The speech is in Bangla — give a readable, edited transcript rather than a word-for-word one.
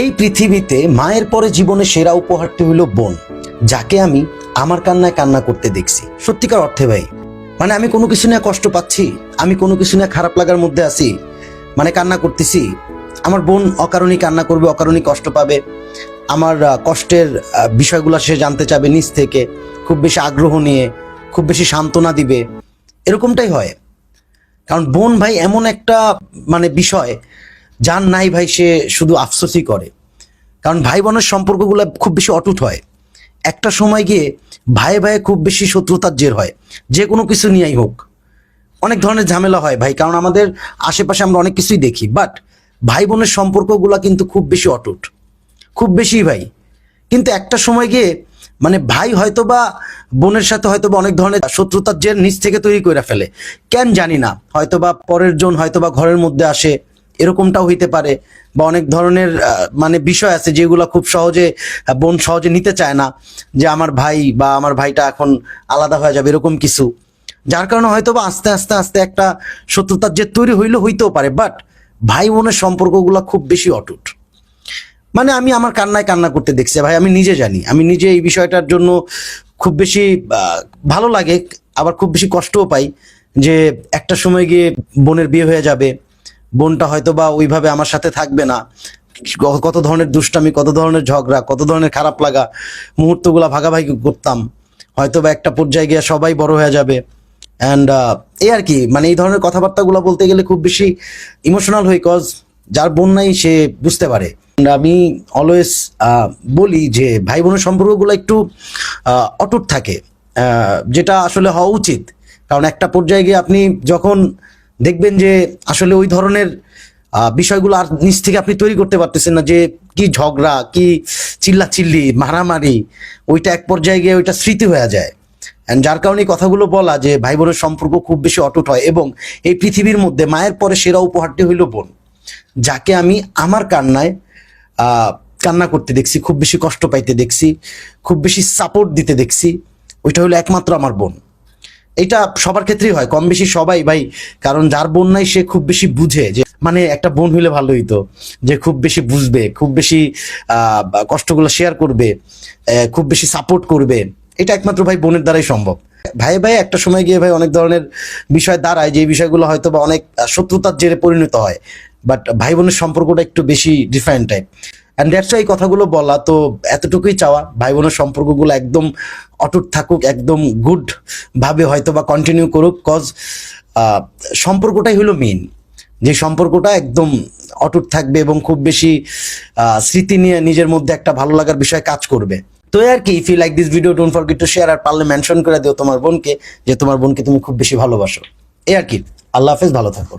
এই পৃথিবীতে মায়ের পরে জীবনের সেরা উপহারটি হলো বোন, যাকে আমি আমার কান্নায় কান্না করতে দেখছি। সত্যিকার অর্থে ভাই, মানে আমি কোনো কিছু নিয়ে কষ্ট পাচ্ছি, আমি কোনো কিছু নিয়ে খারাপ লাগার মধ্যে আছি, মানে কান্না করতেছি, আমার বোন অকারণেই কান্না করবে, অকারণেই কষ্ট পাবে, আমার কষ্টের বিষয়গুলো সে জানতে চাবে নিজ থেকে, খুব বেশি আগ্রহ নিয়ে, খুব বেশি সান্ত্বনা দিবে, এরকমটাই হয়। কারণ বোন ভাই এমন একটা মানে বিষয়, যার নাই ভাই সে শুধু আফসোসই করে। কারণ ভাই বোনের সম্পর্কগুলো খুব বেশি অটুট হয়। একটা সময় গিয়ে ভাই ভাইয়ে খুব বেশি শত্রুতার জের হয়, যে কোনো কিছু নিয়েই হোক। অনেক ধরনের ঝামেলা হয় ভাই, কারণ আমাদের আশেপাশে আমরা অনেক কিছুই দেখি, বাট ভাই বোনের সম্পর্কগুলো কিন্তু খুব বেশি অটুট, খুব বেশি ভাই। কিন্তু একটা সময় গিয়ে মানে ভাই হয়তোবা বোনের সাথে হয়তোবা অনেক ধরনের শত্রুতার জের নিজ থেকে তৈরি করে ফেলে, কেন জানি না, হয়তোবা পরের জন হয়তোবা ঘরের মধ্যে আসে, এরকমটাও হইতে পারে। বা অনেক ধরনের মানে বিষয় আছে যেগুলো খুব সহজে বোন সহজে নিতে চায় না, যে আমার ভাই বা আমার ভাইটা এখন আলাদা হয়ে যাবে, এরকম কিছু, যার কারণে হয়তোবা আস্তে আস্তে আস্তে একটা শত্রুতার জের তৈরি হইতেও পারে। বাট ভাই বোনের সম্পর্কগুলো খুব বেশি অটুট। মানে আমি আমার কান্নায় কান্না করতে দেখছি ভাই, আমি নিজে জানি, আমি নিজে এই বিষয়টার জন্য খুব বেশি ভালো লাগে, আবার খুব বেশি কষ্টও পাই, যে একটা সময় গিয়ে বোনের বিয়ে হয়ে যাবে, বোনটা হয়তো বা ওইভাবে আমার সাথে থাকবে না, কত ধরনের দুষ্টামি, কত ধরনের ঝগড়া, কত ধরনের খারাপ লাগা মুহূর্তগুলা ভাগাভাগি করতাম, হয়তো বা একটা পর্যায়ে গিয়ে সবাই বড় হয়ে যাবে। অ্যান্ড এই আর কি, মানে এই ধরনের কথাবার্তাগুলো বলতে গেলে খুব বেশি ইমোশনাল হই, কজ যার বোন নাই সে বুঝতে পারে। আমি অলওয়েজ বলি যে ভাই বোনের সম্পর্কগুলো একটু অটুট থাকে, যেটা আসলে হওয়া উচিত। কারণ একটা পর্যায়ে গিয়ে আপনি যখন দেখবেন যে আসলে ওই ধরনের বিষয়গুলো আর নিজ থেকে আপনি তৈরি করতে পারতেছেন না, যে কি ঝগড়া, কি চিল্লাচিল্লি, মারামারি, ওইটা এক পর্যায়ে গিয়ে ওইটা স্মৃতি হয়ে যায়। অ্যান্ড যার কারণে এই কথাগুলো বলা যে ভাই বোনের সম্পর্ক খুব বেশি অটুট হয়। এবং এই পৃথিবীর মধ্যে মায়ের পরে সেরা উপহারটি হইল বোন, যাকে আমি আমার কান্নায় কান্না করতে দেখছি, খুব বেশি কষ্ট পাইতে দেখছি, খুব বেশি সাপোর্ট দিতে দেখছি, ওইটা হলো একমাত্র আমার বোন। এটা সবার ক্ষেত্রেই হয়, কম বেশি সবাই ভাই। কারণ যার বোন নাই সে খুব বেশি বুঝে, যে মানে একটা বোন হইলে ভালো হইতো, যে খুব বেশি বুঝবে, খুব বেশি কষ্টগুলো শেয়ার করবে, খুব বেশি সাপোর্ট করবে। এটা একমাত্র ভাই বোনের দ্বারাই সম্ভব। ভাই ভাই একটা সময় গিয়ে ভাই অনেক ধরনের বিষয় দাঁড়ায়, যে বিষয়গুলো হয়তো বা অনেক শত্রুতার জেরে পরিণত হয়। বাট ভাই বোনের সম্পর্কটা একটু বেশি ডিফারেন্ট টাইপ। অ্যান্ড দ্যাটস এই কথাগুলো বলা, তো এতটুকুই চাওয়া, ভাই বোনের সম্পর্কগুলো একদম অটুট থাকুক, একদম গুড ভাবে হয়তো বা কন্টিনিউ করুক। কজ সম্পর্কটাই হলো মেইন, যে সম্পর্কটা একদম অটুট থাকবে এবং খুব বেশি স্মৃতি নিয়ে নিজের মধ্যে একটা ভালো লাগার বিষয় কাজ করবে। তো আর কি, if you like this video, don't forget to share, আর পারলে মেনশন করে দিও তোমার বোনকে, যে তোমার বোনকে তুমি খুব বেশি ভালোবাসো। এই আর কি, আল্লাহ হাফেজ, ভালো থাকো।